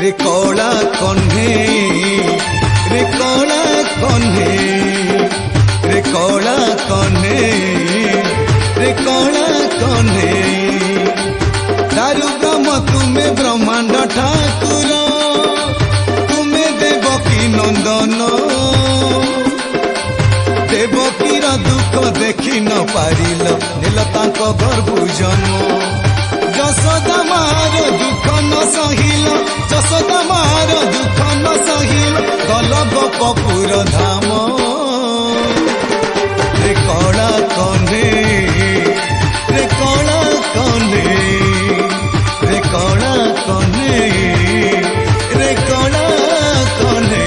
रे कला कन्हे रे कला कन्हे रे कला कन्हे रे कला कन्हे दारु ब्रह्म तुम्हें ब्रह्मांड ठाकुर तुम्हें देवकी नंदन देवकीर दुख देखी न पारिल नील तांक गर्भु जन्म यशोदा मार दुख न सहिल यशोदा मार दुख न सहिल गल गोपपुर धाम रे कला कन्हे रे कला कन्हे रे कला कन्हे रे कला कन्हे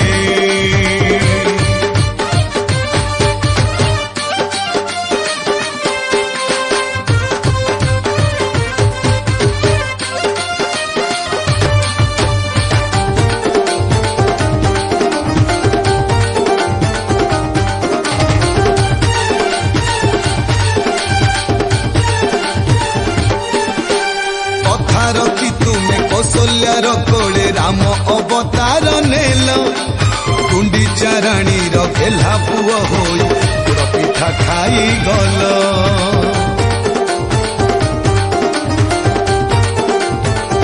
रखी तुम्हें कौशल्यार कोले राम अवतार नेल गुंडीचा राणी गेला पुओ होई गुड़ पिठा खाई गल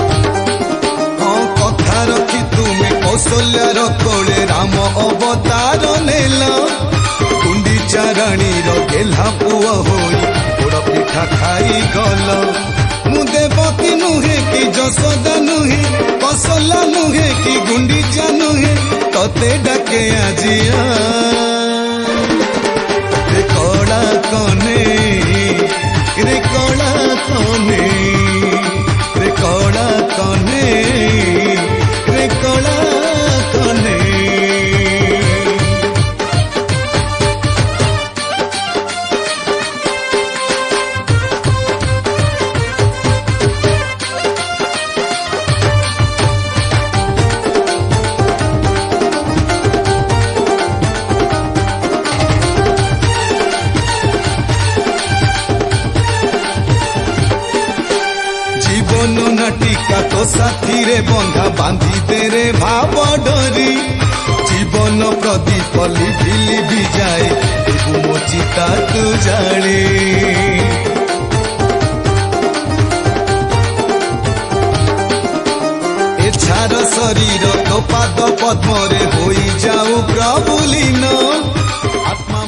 हाँ कथा रखी तुम्हें कौशल्यार कोले राम अवतार नेल गुंडीचा राणी गेला पुओ होई गुड़ पिठा खाई गल मु देवकी नुहे कि यशोदा नुहे कौशल्या नुहे कि गुंडीचा नुहे तते डाके आजिया रे कला कन्हे रे कला कन्हे रे कला कन्हे रे कला कन्हे नाटिका तो साथी रे बंधा बांधी दे रे भाव डरी जीवन प्रदीप लिभि लिभि जाए मो चिता तू जाने एछार शरीर तो पाद पद्म रे होई जाऊ प्रभुलीन आत्मा